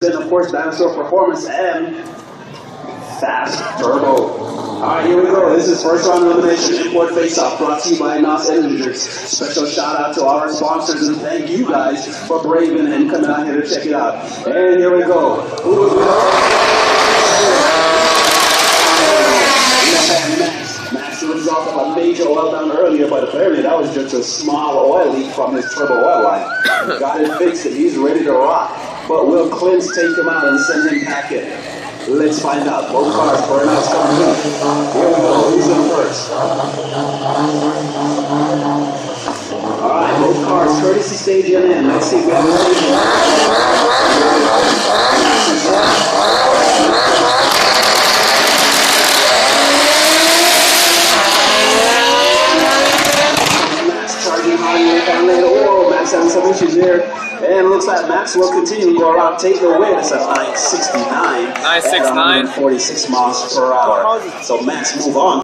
Then, of course, Dinosaur Performance and Fast Turbo. Alright, here we go. This is first round elimination import face-off brought to you by NOS Energy Drinks. Special shout out to our sponsors and thank you guys for braving and coming out here to check it out. And here we go. Max, the result of a major oil down earlier, but apparently that was just a small oil leak from his turbo oil line. Got it fixed and he's ready to rock. But will Clintz take him out and send him packing? Let's find out. Both cars for now coming in. Here we go. Who's in first? Alright, both cars courtesy staging in. Let's see if we have a Max charging high and later. Oh, Max having some issues here. And it looks like Max will continue to go around, take the win. It's at 969. 969. 46 miles per hour. So Max, move on.